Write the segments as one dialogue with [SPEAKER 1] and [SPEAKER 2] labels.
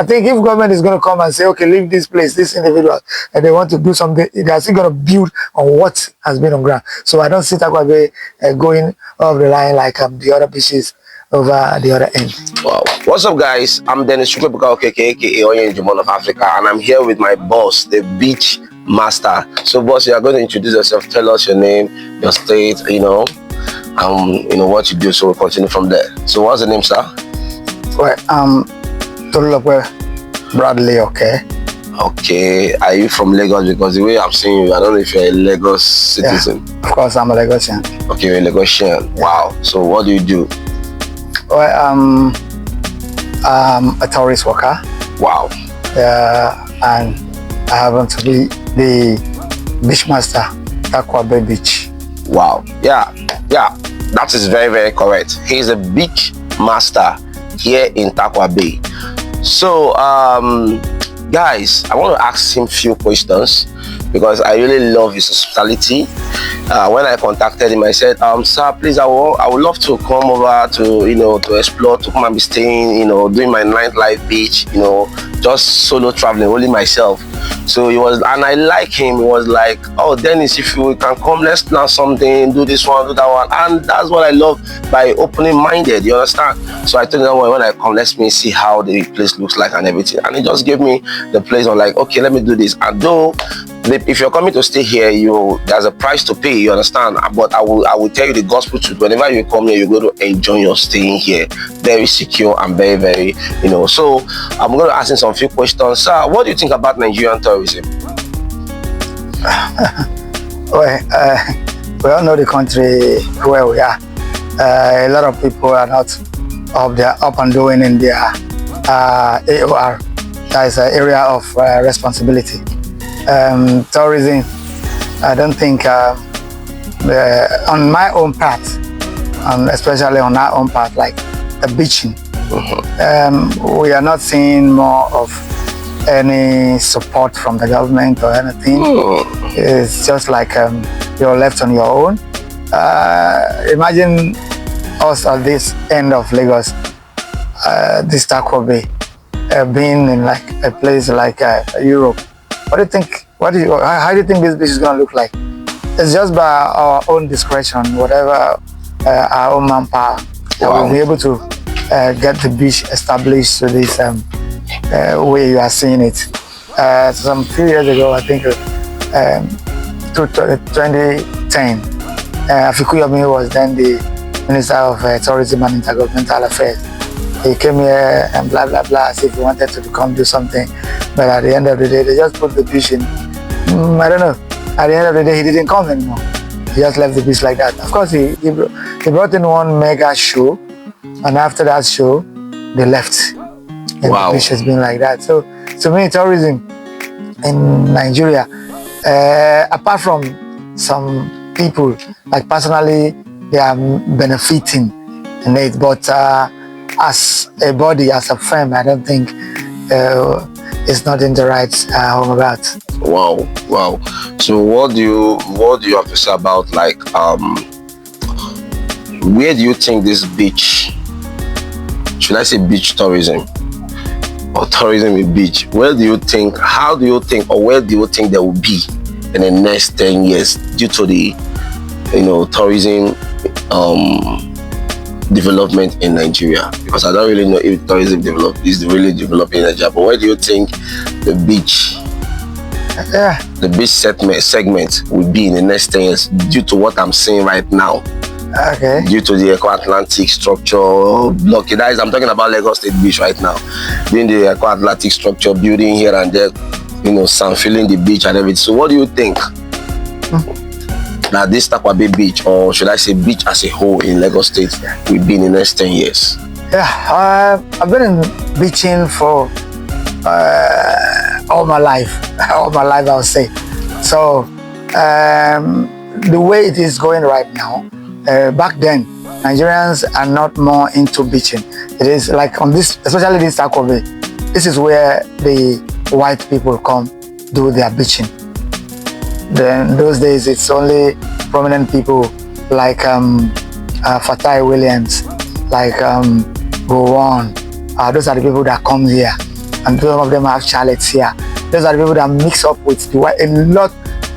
[SPEAKER 1] I think if government is going to come and say, okay, leave this place, this individual, and they want to do something, they are still going to build on what has been on ground. So I don't see Tarkwa Bay going off the line like the other beaches over the other end.
[SPEAKER 2] Wow. What's up, guys? I'm Dennis Chukwuebuka aka ONYENJEM of Africa, and I'm here with my boss, the beach master. So, boss, you are going to introduce yourself. Tell us your name, your state, what you do. So we'll continue from there. So, what's the name, sir?
[SPEAKER 1] Well, Tolulokwe Bradley. Okay.
[SPEAKER 2] Okay. Are you from Lagos? Because the way I'm seeing you, I don't know if you're a Lagos citizen.
[SPEAKER 1] Yeah, of course, I'm a Lagosian.
[SPEAKER 2] Okay, you're a Lagosian. Yeah. Wow. So, what do you do?
[SPEAKER 1] Well, a tourist worker.
[SPEAKER 2] Wow.
[SPEAKER 1] And I happen to be the beach master, Tarkwa Bay Beach.
[SPEAKER 2] Wow. Yeah. That is very, very correct. He's a beach master here in Tarkwa Bay. So, guys, I want to ask him a few questions because I really love his hospitality. When I contacted him, I said, sir, please, I would love to come over to, to explore, to come and be staying, doing my nightlife beach, just solo traveling, only myself. So and I like him. He was like, oh, Dennis, if you can come, let's plan something, do this one, do that one. And that's what I love by opening-minded, you understand? So I told him, when I come, let me see how the place looks like and everything. And he just gave me the place. I'm like, okay, let me do this. And though, if you're coming to stay here, there's a price to pay, you understand? But I will tell you the gospel truth. Whenever you come here, you're going to enjoy your staying here. Very secure and very, very, So I'm going to ask him some few questions. Sir, what do you think about Nigerian tourism?
[SPEAKER 1] Well, we all know the country where we are. A lot of people are not up and doing in their AOR. That is an area of responsibility. Tourism, I don't think on my own part, especially on our own part, like the beaching, we are not seeing more of any support from the government or anything. It's just like you're left on your own. Imagine us at this end of Lagos, this Tarkwa Bay, being in like a place like Europe. What do you think? How do you think this beach is going to look like? It's just by our own discretion, whatever our own manpower, that we'll be able to get the beach established to this way you are seeing it. Some few years ago, I think 2010, Afikuyomi was then the Minister of Tourism and Intergovernmental Affairs. He came here and blah, blah, blah, as if he wanted to come do something. But at the end of the day, they just put the beach in. I don't know. At the end of the day, he didn't come anymore. He just left the beach like that. Of course, he brought in one mega show. And after that show, they left. And the beach has been like that. So, to me, tourism in Nigeria, apart from some people, like personally, they are benefiting in it. But as a body, as a firm, I don't think it's not in the right home about.
[SPEAKER 2] Wow. So what do you have to say about where do you think this beach, should I say beach tourism or tourism in beach, how do you think there will be in the next 10 years due to the tourism development in Nigeria? Because I don't really know if tourism is really developing in Nigeria, but where do you think the beach segment will be in the next 10 years due to what I'm seeing right now?
[SPEAKER 1] Okay.
[SPEAKER 2] Due to the Eco-Atlantic structure block. I'm talking about Lagos State Beach right now. Doing the Eco-Atlantic structure building here and there, sand filling the beach and everything. So what do you think? That this Tarkwa Bay Beach, or should I say beach as a whole in Lagos State, will be in the next 10 years?
[SPEAKER 1] Yeah, I've been in beaching for all my life. All my life, I would say. So, the way it is going right now, back then, Nigerians are not more into beaching. It is like on this, especially this Tarkwa Bay, this is where the white people come do their beaching. Then those days, it's only prominent people like Fatai Williams, like Gowon. Those are the people that come here and some of them have chalets here. Those are the people that mix up with the white. A lot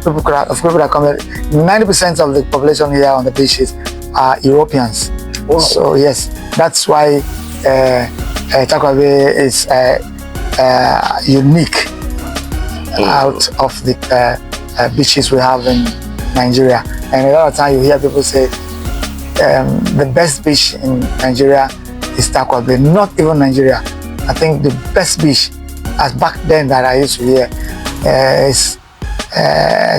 [SPEAKER 1] of people that come here. 90% of the population here on the beaches are Europeans.
[SPEAKER 2] Wow.
[SPEAKER 1] So yes, that's why Tarkwa Bay is unique out of the beaches we have in Nigeria. And a lot of times you hear people say the best beach in Nigeria is Tarkwa Bay. Not even Nigeria. I think the best beach, as back then that I used to hear, is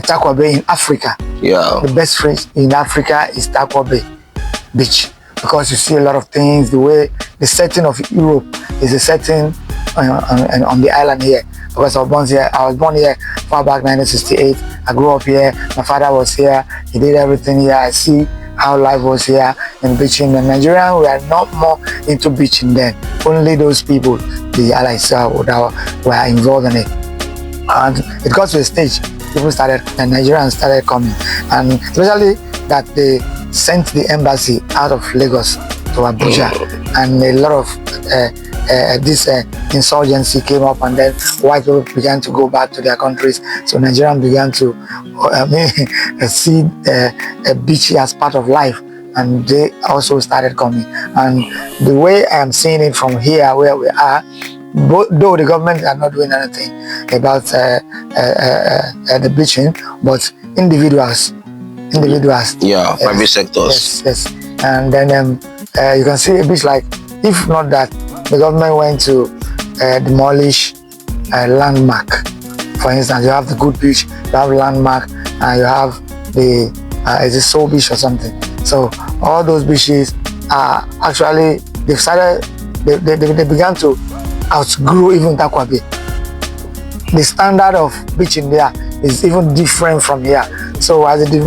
[SPEAKER 1] Tarkwa Bay in Africa.
[SPEAKER 2] Yeah.
[SPEAKER 1] The best beach in Africa is Tarkwa Bay Beach, because you see a lot of things. The way the setting of Europe is a setting on the island here. Because I was born here far back 1968. I grew up here. My father was here. He did everything here. I see how life was here in beaching. In Nigeria, we are not more into beaching then. Only those people, the allies that were involved in it. And it got to a stage, Nigerians started coming. And especially that they sent the embassy out of Lagos to Abuja. And a lot of this insurgency came up, and then white people began to go back to their countries. So Nigerians began to see a beach as part of life, and they also started coming. And the way I am seeing it from here, where we are, though the government are not doing anything about the beaching, but individuals.
[SPEAKER 2] Yeah, private sectors.
[SPEAKER 1] Yes. And then you can see a beach like, if not that, the government went to demolish a landmark. For instance, you have the Good Beach, you have Landmark, and you have the is it Soul Beach or something. So all those beaches are actually they began to outgrow even Tarkwa Bay. The standard of beaching there is even different from here. So as they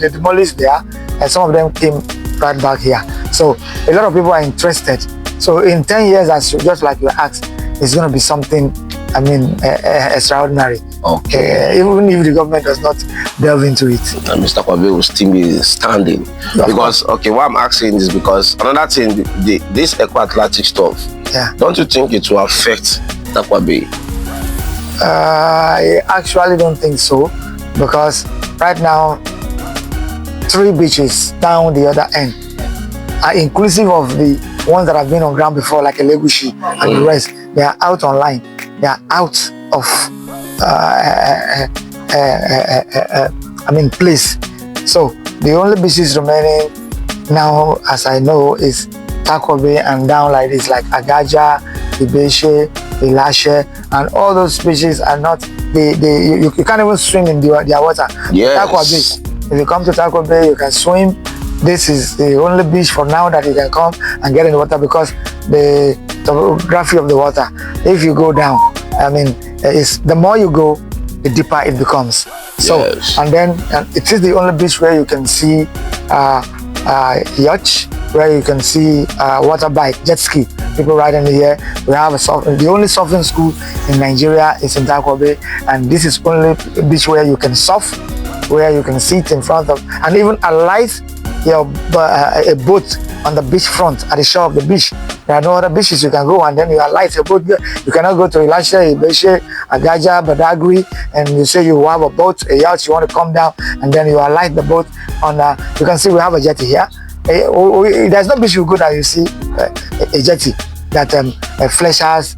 [SPEAKER 1] demolished there, some of them came right back here. So a lot of people are interested. So in 10 years, as just like you asked, it's going to be something, I mean, extraordinary.
[SPEAKER 2] Okay.
[SPEAKER 1] Even if the government does not delve into it.
[SPEAKER 2] And Mr. Kwabe will still be standing. Because, okay, why I'm asking is because another thing, this Eco-Atlantic stuff, don't you think it will affect Tarkwa Bay?
[SPEAKER 1] I actually don't think so, because right now, 3 beaches down the other end are inclusive of the ones that have been on ground before, like Elegushi and the rest. They are out online. They are out of place. So the only beaches remaining now, as I know, is Tarkwa Bay and down like this, like Agaja, Ibeshe, Ilashe, and all those beaches are not. You can't even swim in their water.
[SPEAKER 2] Yes.
[SPEAKER 1] Tarkwa Bay. If you come to Tarkwa Bay, you can swim. This is the only beach for now that you can come and get in the water, because the topography of the water, if you go down, I mean, the more you go, the deeper it becomes. So,
[SPEAKER 2] yes.
[SPEAKER 1] and then it is the only beach where you can see yacht, where you can see water bike, jet ski, people riding here. We have the only surfing school in Nigeria is in Tarkwa Bay, and this is only a beach where you can surf, where you can sit in front of, and even alight a boat on the beach front at the shore of the beach. There are no other beaches you can go, and then you alight a boat. You cannot go to Ilashe, Ibeshe, Agaja, Badagry, and you say you have a boat, a yacht, you want to come down, and then you alight the boat on. You can see we have a jetty here. There's no beach you go that you see a jetty that Fleshers,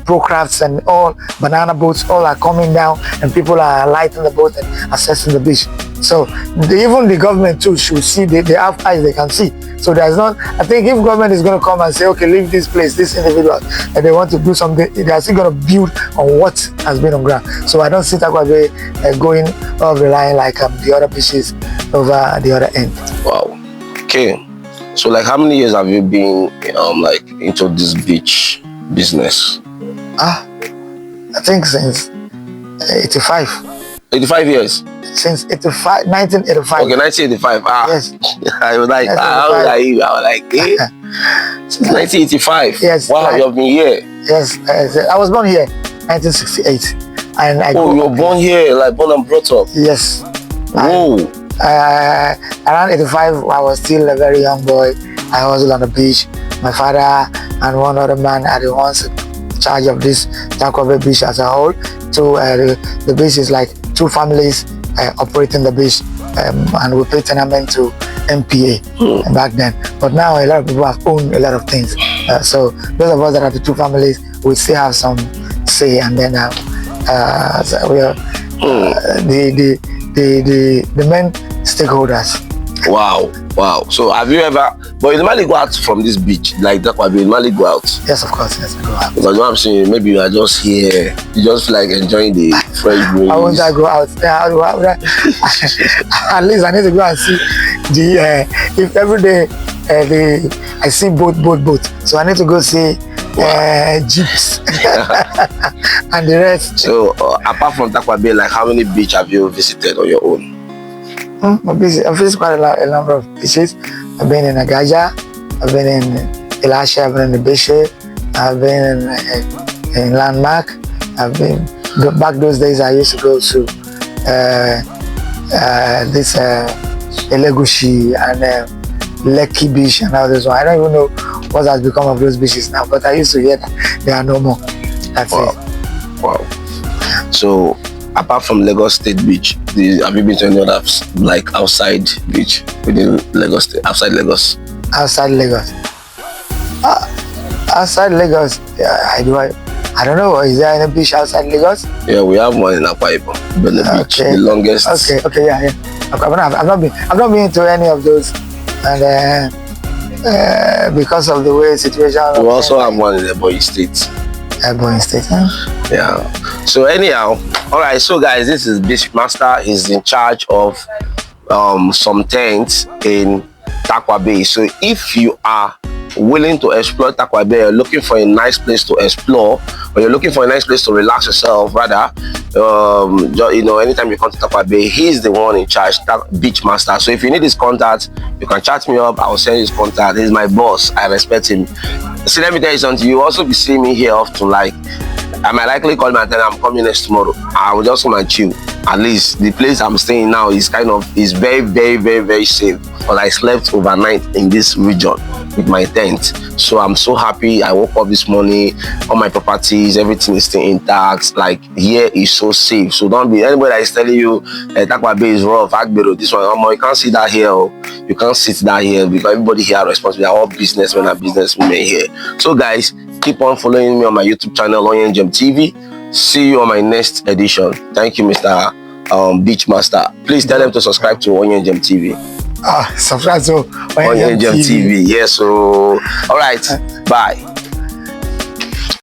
[SPEAKER 1] Procrafts, and all banana boats all are coming down, and people are lighting the boat and accessing the beach. So even the government too should see. They have eyes, they can see. So there's not. I think if government is going to come and say, okay, leave this place, this individual, and they want to do something, they are still going to build on what has been on ground. So I don't see Tarkwa Bay going off the line like the other beaches over the other end.
[SPEAKER 2] Wow. Okay. So like, how many years have you been like into this beach business?
[SPEAKER 1] I think since 85.
[SPEAKER 2] 85 years.
[SPEAKER 1] Since 1985.
[SPEAKER 2] Okay, 1985.
[SPEAKER 1] Yes.
[SPEAKER 2] I was like, how old are you? I was like, since 1985.
[SPEAKER 1] Yes.
[SPEAKER 2] Wow, you've been here.
[SPEAKER 1] Yes, I was born here, 1968, and I.
[SPEAKER 2] Oh, you were born here, like born and brought up.
[SPEAKER 1] Yes.
[SPEAKER 2] Whoa.
[SPEAKER 1] Around 85, I was still a very young boy. I was on the beach. My father and one other man are the ones charge of this Tarkwa Bay Beach as a whole. So the beach is like 2 families operating the beach, and we pay tenement to MPA back then. But now a lot of people have owned a lot of things. So those of us that are the 2 families, we still have some say, and then so we are the main stakeholders.
[SPEAKER 2] Wow. So have you ever, but you normally go out from this beach, like that, you normally go out?
[SPEAKER 1] Yes, of course, yes, we go out.
[SPEAKER 2] Because what I'm saying, maybe you are just here, you just feel like enjoying the fresh breeze.
[SPEAKER 1] Why won't I go out? At least I need to go and see if every day I see boat. So I need to go see jeeps and the rest.
[SPEAKER 2] So apart from Tarkwa Bay, like how many beach have you visited on your own?
[SPEAKER 1] I've visited quite a number of beaches. I've been in Agaja, I've been in Elisha, I've been in the Bishe, I've been in Landmark. I've been back those days. I used to go to this Elegushi and Lekki Beach and all this one. I don't even know what has become of those beaches now, but I used to hear that there are no more. That's it.
[SPEAKER 2] Wow. So apart from Lagos State Beach, have you been to any other like outside beach within Lagos State, outside Lagos?
[SPEAKER 1] Outside Lagos. Outside Lagos, I don't know. Is there any beach outside Lagos?
[SPEAKER 2] Yeah, we have one in Akwa Ibom, Benin Beach, the longest.
[SPEAKER 1] Okay, yeah. I've not been to any of those, and because of the way situation.
[SPEAKER 2] We also have one in Ebonyi State.
[SPEAKER 1] Ebonyi State, huh?
[SPEAKER 2] Yeah. So anyhow, all right. So guys, this is Beach Master. He's in charge of some tents in Tarkwa Bay. So if you are willing to explore Tarkwa Bay, you're looking for a nice place to explore, or you're looking for a nice place to relax yourself, rather, anytime you come to Tarkwa Bay, he's the one in charge, Beach Master. So if you need his contact, you can chat me up. I'll send his contact. He's my boss. I respect him. See, let me tell you something. You also be seeing me here off to like. I might likely call my and I'm coming next tomorrow. I will just come and chill. At least the place I'm staying now is very, very, very, very safe. Because I slept overnight in this region with my tent. So I'm so happy. I woke up this morning, all my properties, everything is still intact. Like here is so safe. So don't be anybody that is telling you Tarkwa Bay is rough, Agbero, this one. You can't see that here. You can't sit that here because everybody here are responsible. They are all businessmen and businesswomen here. So guys, keep on following me on my YouTube channel, ONYENJEM TV. See you on my next edition. Thank you, Mr. Beach Master. Please tell them to subscribe to ONYENJEM TV.
[SPEAKER 1] Subscribe to
[SPEAKER 2] ONYENJEM TV. Yes, so all right. Bye.